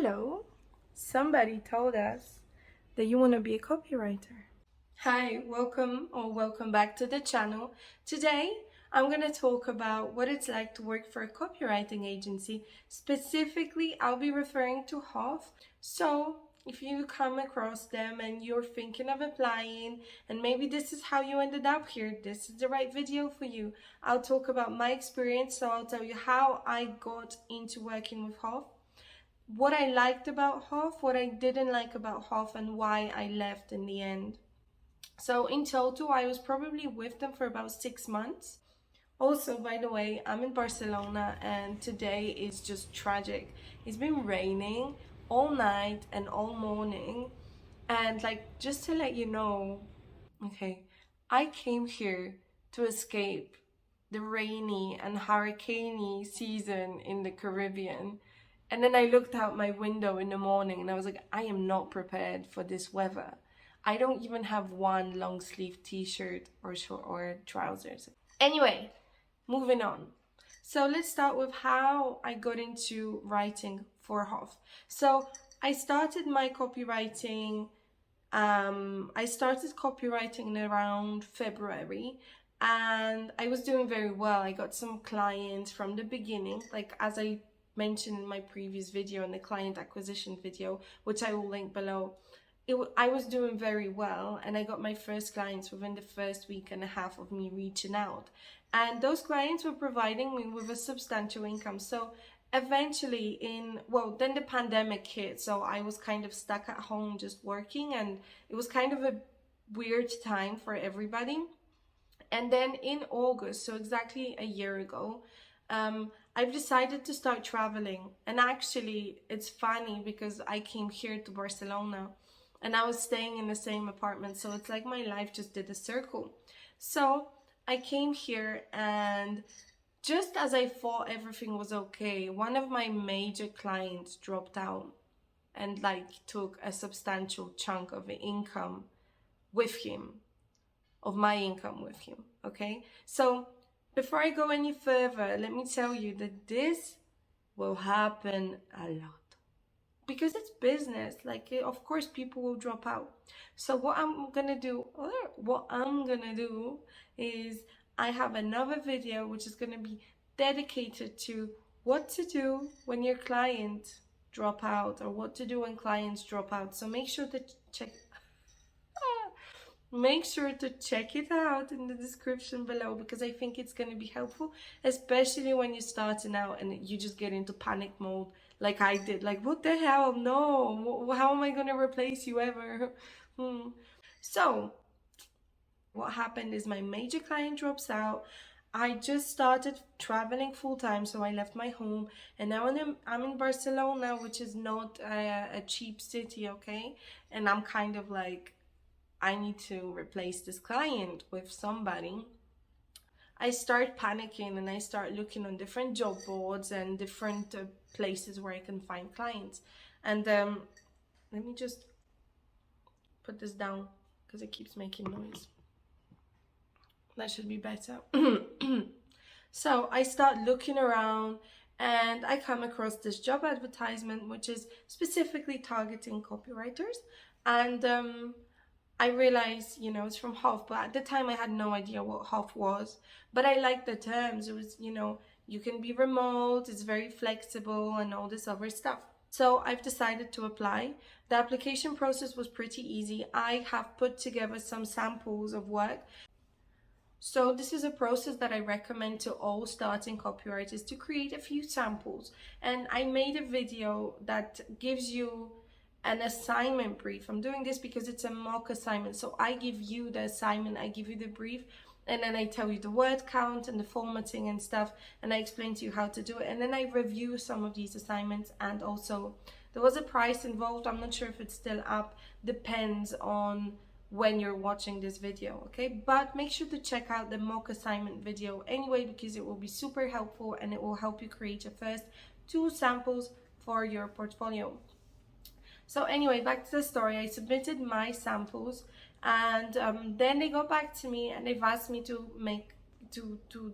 Hello, somebody told us that you want to be a copywriter. Hi, welcome back to the channel. Today, I'm going to talk about what it's like to work for a copywriting agency. Specifically, I'll be referring to HOTH. So, if you come across them and you're thinking of applying, and maybe this is how you ended up here, this is the right video for you. I'll talk about my experience, so I'll tell you how I got into working with HOTH, what I liked about HOTH, what I didn't like about HOTH, and why I left in the end. So in total, I was probably with them for about 6 months. Also, by the way, I'm in Barcelona and today is just tragic. It's been raining all night and all morning. And just to let you know, okay, I came here to escape the rainy and hurricaney season in the Caribbean. And then I looked out my window in the morning and I was like, I am not prepared for this weather. I don't even have one long sleeve t-shirt or trousers. Anyway, moving on. So let's start with how I got into writing for HOTH. So I started my copywriting in around February and I was doing very well. I got some clients from the beginning, like as I mentioned in my previous video, in the client acquisition video, which I will link below. I was doing very well and I got my first clients within the first week and a half of me reaching out. And those clients were providing me with a substantial income. So eventually then the pandemic hit, so I was kind of stuck at home just working, and it was kind of a weird time for everybody. And then in August, so exactly a year ago, I've decided to start traveling. And actually it's funny because I came here to Barcelona and I was staying in the same apartment, so it's like my life just did a circle. So I came here, and just as I thought everything was okay, one of my major clients dropped out and took a substantial chunk of the income with him, of my income with him, okay? So before I go any further, let me tell you that this will happen a lot. Because it's business, of course people will drop out. So what I'm gonna do is I have another video which is gonna be dedicated to what to do when your clients drop out, or what to do when clients drop out. So make sure to check it out in the description below, because I think it's going to be helpful, especially when you're starting out and you just get into panic mode like I did. Like, what the hell? No, how am I going to replace you ever? So what happened is my major client drops out. I just started traveling full time, so I left my home, and now I'm in Barcelona, which is not a cheap city, okay? And I'm kind of like, I need to replace this client with somebody. I start panicking and I start looking on different job boards and different places where I can find clients. And let me just put this down because it keeps making noise. That should be better. So I start looking around and I come across this job advertisement which is specifically targeting copywriters, and I realized, it's from HOTH, but at the time I had no idea what HOTH was. But I liked the terms. It was, you can be remote, it's very flexible, and all this other stuff. So I've decided to apply. The application process was pretty easy. I have put together some samples of work. So this is a process that I recommend to all starting copywriters, to create a few samples. And I made a video that gives you an assignment brief. I'm doing this because it's a mock assignment. So I give you the assignment, I give you the brief, and then I tell you the word count and the formatting and stuff, and I explain to you how to do it. And then I review some of these assignments, and also there was a price involved. I'm not sure if it's still up, depends on when you're watching this video, okay? But make sure to check out the mock assignment video anyway, because it will be super helpful and it will help you create your first 2 samples for your portfolio. So anyway, back to the story. I submitted my samples, and then they got back to me and they've asked me to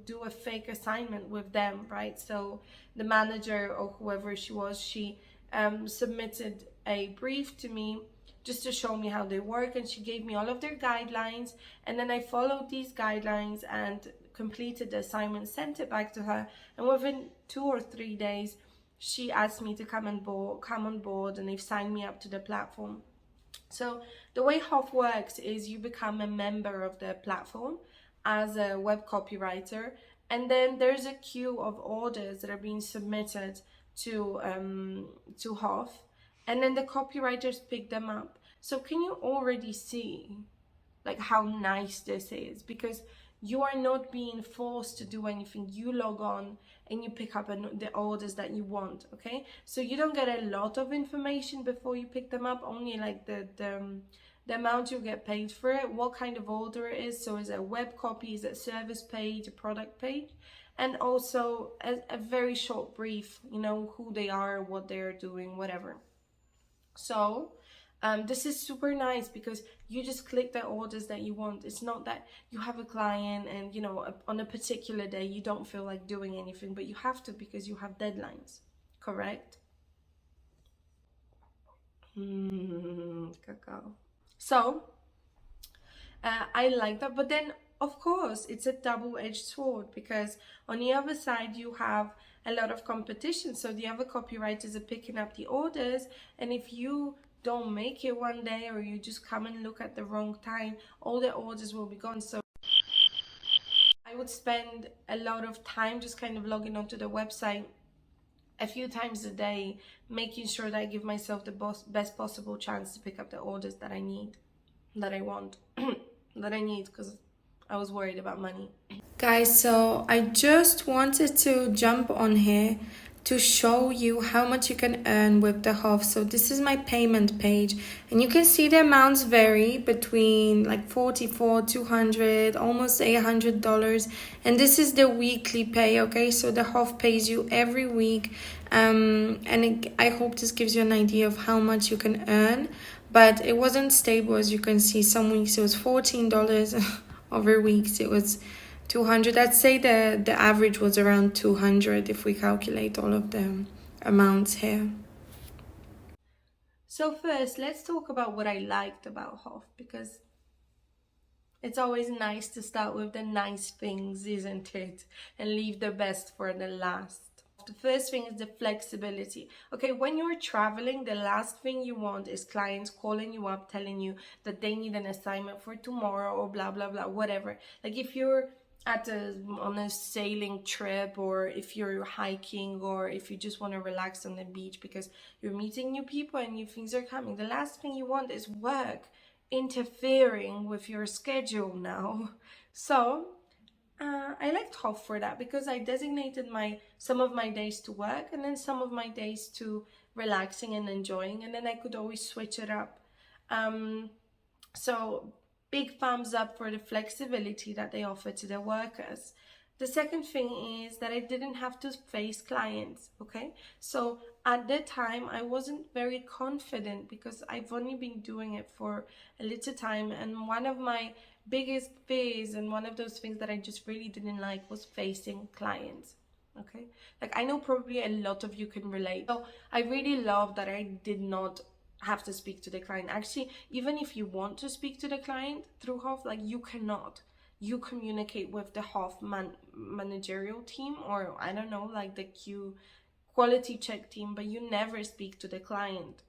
do a fake assignment with them, right? So the manager or whoever she was, she submitted a brief to me just to show me how they work, and she gave me all of their guidelines, and then I followed these guidelines and completed the assignment, sent it back to her, and within 2 or 3 days she asked me to come on board, and they've signed me up to the platform. So the way HOTH works is you become a member of the platform as a web copywriter, and then there's a queue of orders that are being submitted to HOTH, and then the copywriters pick them up. So can you already see like how nice this is? Because you are not being forced to do anything. You log on and you pick up the orders that you want, okay? So you don't get a lot of information before you pick them up, only like the amount you get paid for it, what kind of order it is. So is it a web copy, is it a service page, a product page? And also a very short brief, you know, who they are, what they're doing, whatever. So this is super nice because you just click the orders that you want. It's not that you have a client and, you know, on a particular day you don't feel like doing anything, but you have to because you have deadlines, correct? Cacao. So I like that, but then of course it's a double-edged sword, because on the other side you have a lot of competition. So the other copywriters are picking up the orders, and if you don't make it one day, or you just come and look at the wrong time, all the orders will be gone. So I would spend a lot of time just kind of logging onto the website a few times a day, making sure that I give myself the best possible chance to pick up the orders that I need, that I want, that I need, because I was worried about money. Guys, so I just wanted to jump on here to show you how much you can earn with the HOTH. So this is my payment page, and you can see the amounts vary between like $44, $200, almost $800, and this is the weekly pay. Okay, so the HOTH pays you every week, I hope this gives you an idea of how much you can earn, but it wasn't stable. As you can see, some weeks it was $14, other weeks it was 200. I'd say the average was around 200 if we calculate all of the amounts here. So first, let's talk about what I liked about HOTH, because it's always nice to start with the nice things, isn't it? And leave the best for the last. The first thing is the flexibility. Okay, when you're traveling, the last thing you want is clients calling you up telling you that they need an assignment for tomorrow or blah blah blah, whatever. Like if you're on a sailing trip, or if you're hiking, or if you just want to relax on the beach because you're meeting new people and new things are coming, the last thing you want is work interfering with your schedule now. So I liked HOTH for that, because I designated some of my days to work and then some of my days to relaxing and enjoying, and then I could always switch it up. So big thumbs up for the flexibility that they offer to their workers. The second thing is that I didn't have to face clients, okay? So at the time, I wasn't very confident because I've only been doing it for a little time, and one of my biggest fears and one of those things that I just really didn't like was facing clients, okay? Like I know probably a lot of you can relate. So I really love that I did not have to speak to the client. Actually, even if you want to speak to the client through HOTH, like you cannot. You communicate with the HOTH managerial team, or I don't know, like the quality check team, but you never speak to the client.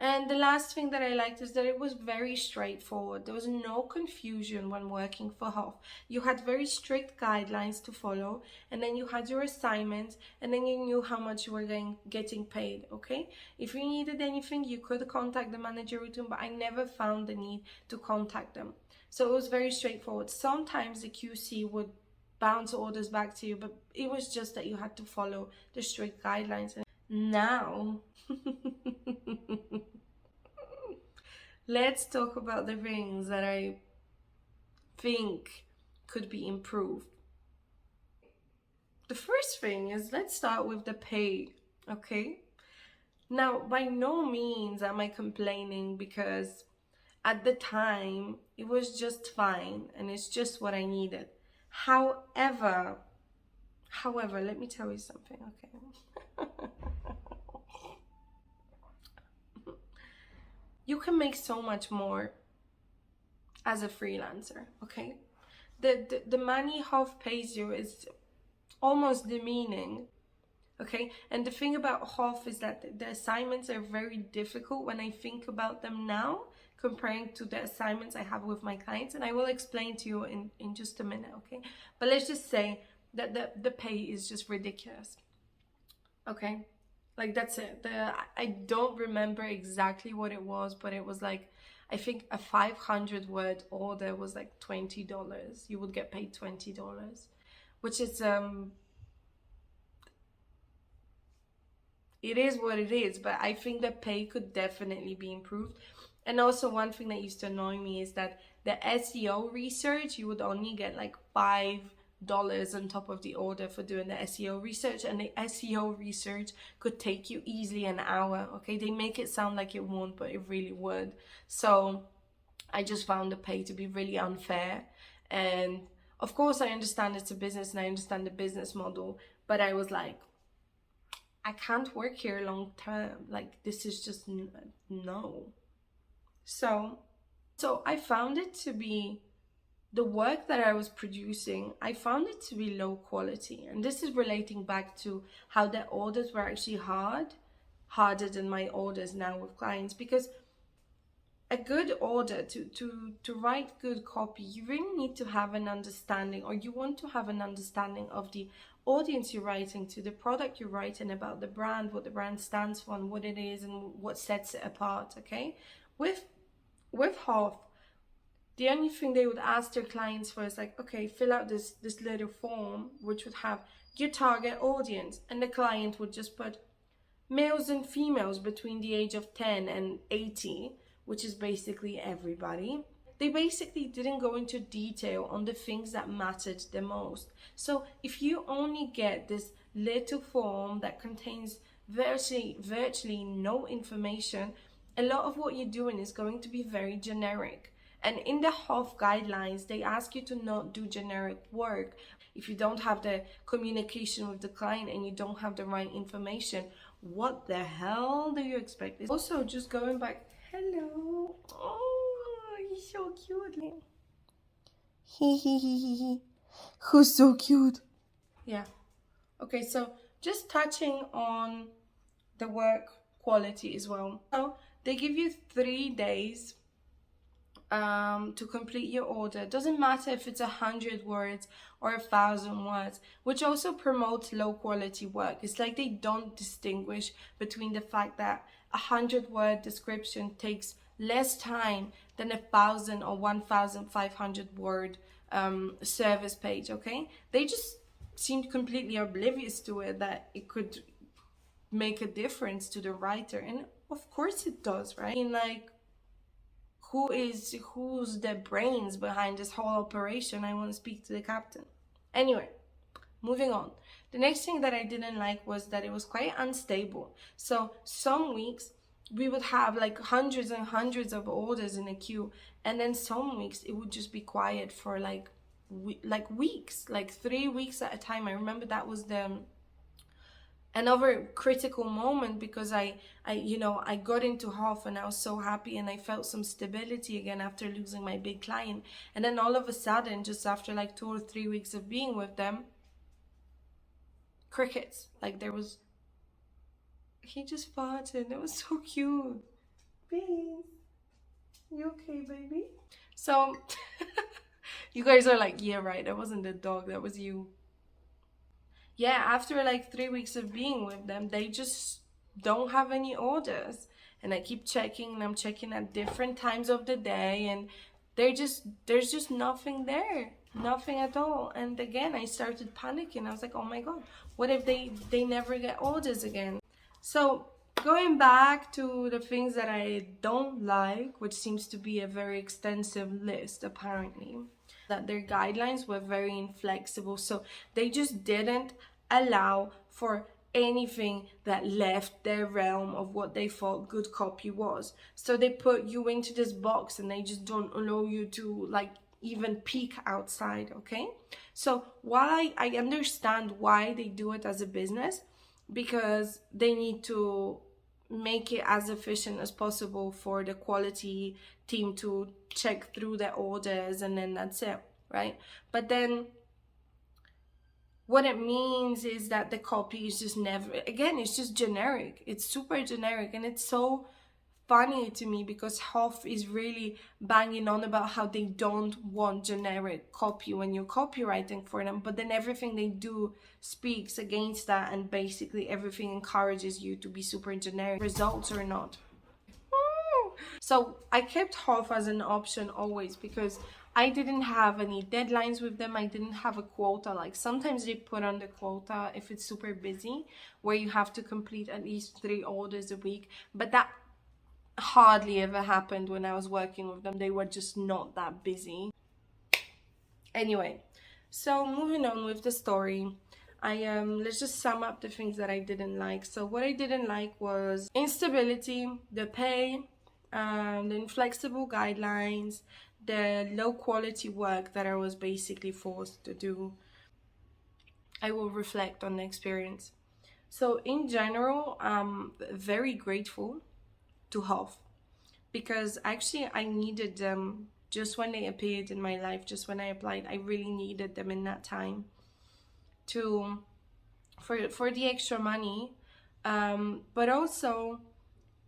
And the last thing that I liked is that it was very straightforward. There was no confusion when working for HOTH. You had very strict guidelines to follow, and then you had your assignments, and then you knew how much you were getting paid, okay? If you needed anything, you could contact the managerial team, but I never found the need to contact them. So it was very straightforward. Sometimes the QC would bounce orders back to you, but it was just that you had to follow the strict guidelines. Now, let's talk about the things that I think could be improved. The first thing is, let's start with the pay, okay? Now, by no means am I complaining, because at the time it was just fine and it's just what I needed. However, let me tell you something, okay? you can make so much more as a freelancer, okay? The money HOTH pays you is almost demeaning, okay? And the thing about HOTH is that the assignments are very difficult when I think about them now, comparing to the assignments I have with my clients, and I will explain to you in just a minute, okay? But let's just say that the pay is just ridiculous, okay? Like, that's it. I don't remember exactly what it was, but it was like, I think a 500 word order was like $20. You would get paid $20, which is it is what it is, but I think the pay could definitely be improved. And also, one thing that used to annoy me is that the SEO research, you would only get like $5 on top of the order for doing the SEO research, and the SEO research could take you easily an hour, okay? They make it sound like it won't, but it really would. So I just found the pay to be really unfair. And of course, I understand it's a business and I understand the business model, but I was like, I can't work here long term. Like, this is just no. So I found it to be, the work that I was producing, I found it to be low quality. And this is relating back to how the orders were actually harder than my orders now with clients, because a good order, to write good copy, you really need to have an understanding, or you want to have an understanding of the audience you're writing to, the product you're writing about, the brand, what the brand stands for and what it is and what sets it apart, okay? With HOTH, the only thing they would ask their clients for is like, okay, fill out this little form which would have your target audience, and the client would just put males and females between the age of 10 and 80, which is basically everybody. They basically didn't go into detail on the things that mattered the most. So if you only get this little form that contains virtually no information, a lot of what you're doing is going to be very generic. And in the HOTH guidelines, they ask you to not do generic work. If you don't have the communication with the client and you don't have the right information, what the hell do you expect? Also, just going back, hello. Oh, he's so cute. Who's so cute? Yeah. Okay, so just touching on the work quality as well. So they give you 3 days to complete your order. Doesn't matter if it's 100 words or 1,000 words, which also promotes low quality work. It's like they don't distinguish between the fact that 100-word description takes less time than 1,000 or 1,500 word service page, okay? They just seemed completely oblivious to it, that it could make a difference to the writer. And of course it does, right? I mean, like, who's the brains behind this whole operation? I want to speak to the captain. Anyway, moving on. The next thing that I didn't like was that it was quite unstable. So some weeks we would have like hundreds and hundreds of orders in a queue, and then some weeks it would just be quiet for like weeks, like 3 weeks at a time. I remember that was another critical moment, because I got into HOTH and I was so happy and I felt some stability again after losing my big client. And then all of a sudden, just after like 2 or 3 weeks of being with them, crickets. Like, he just farted. It was so cute. Babe, you okay, baby? So you guys are like, yeah, right, that wasn't the dog, that was you. Yeah, after like 3 weeks of being with them, they just don't have any orders. And I keep checking, and I'm checking at different times of the day, and there's just nothing there. Nothing at all. And again, I started panicking. I was like, oh my God, what if they never get orders again? So going back to the things that I don't like, which seems to be a very extensive list apparently, that their guidelines were very inflexible. So they just didn't allow for anything that left their realm of what they thought good copy was. So they put you into this box and they just don't allow you to like even peek outside, okay? So while I understand why they do it as a business, because they need to make it as efficient as possible for the quality team to check through their orders, and then that's it, right? But then what it means is that the copy is just never, again, it's just generic. It's super generic, and it's so funny to me because HOTH is really banging on about how they don't want generic copy when you're copywriting for them, but then everything they do speaks against that, and basically everything encourages you to be super generic, results or not. So I kept HOTH as an option always because I didn't have any deadlines with them. I didn't have a quota. Like sometimes they put on the quota if it's super busy, where you have to complete at least 3 orders a week, but that hardly ever happened when I was working with them. They were just not that busy. Anyway, so moving on with the story, let's just sum up the things that I didn't like. So what I didn't like was instability, the pay, the inflexible guidelines, the low quality work that I was basically forced to do. I will reflect on the experience. So in general, I'm very grateful to HOTH, because actually I needed them just when they appeared in my life, just when I applied. I really needed them in that time for the extra money, but also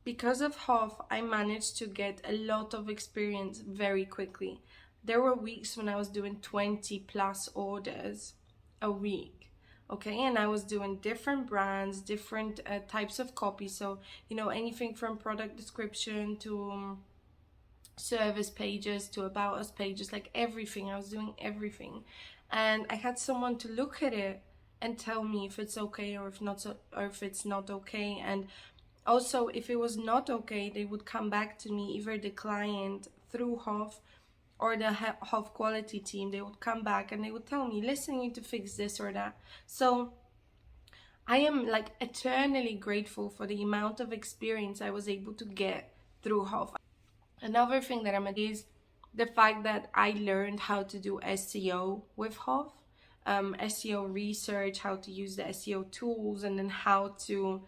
because of HOTH, I managed to get a lot of experience very quickly. There were weeks when I was doing 20 plus orders a week, okay? And I was doing different brands, different types of copy. So, you know, anything from product description to service pages to about us pages, like everything. I was doing everything. And I had someone to look at it and tell me if it's okay or if not, or if it's not okay. And also, if it was not okay, they would come back to me, either the client through HOTH or the HOTH quality team. They would come back and they would tell me, listen, you need to fix this or that. So I am like eternally grateful for the amount of experience I was able to get through HOTH. Another thing that I'm at is the fact that I learned how to do SEO with HOTH, SEO research, how to use the SEO tools, and then how to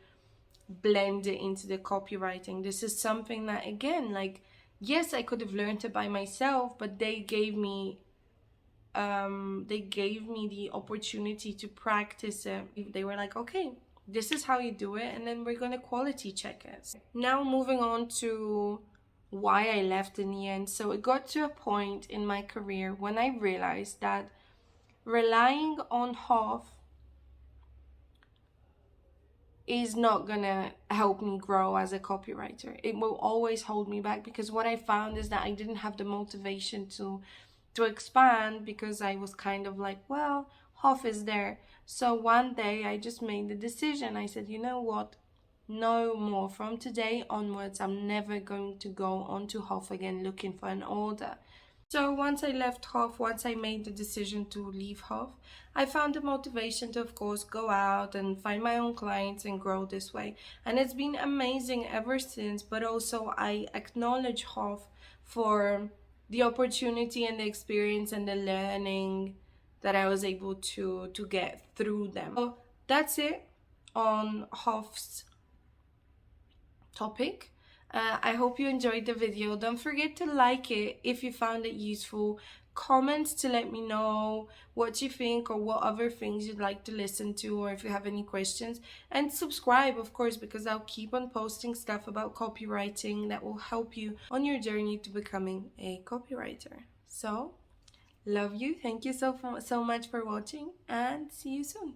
blend it into the copywriting. This is something that, again, like, yes, I could have learned it by myself, but they gave me the opportunity to practice it. They were like, okay, this is how you do it, and then we're gonna quality check it. Now moving on to why I left in the end. So it got to a point in my career when I realized that relying on HOTH is not gonna help me grow as a copywriter. It will always hold me back, because what I found is that I didn't have the motivation to expand, because I was kind of like, well, HOTH is there. So one day I just made the decision. I said, you know what? No more. From today onwards, I'm never going to go onto HOTH again looking for an order. So once I left HOTH, once I made the decision to leave HOTH, I found the motivation to, of course, go out and find my own clients and grow this way. And it's been amazing ever since, but also I acknowledge HOTH for the opportunity and the experience and the learning that I was able to get through them. So that's it on HOTH's topic. I hope you enjoyed the video. Don't forget to like it if you found it useful. Comment to let me know what you think or what other things you'd like to listen to, or if you have any questions. And subscribe, of course, because I'll keep on posting stuff about copywriting that will help you on your journey to becoming a copywriter. So, love you. Thank you so much for watching, and see you soon.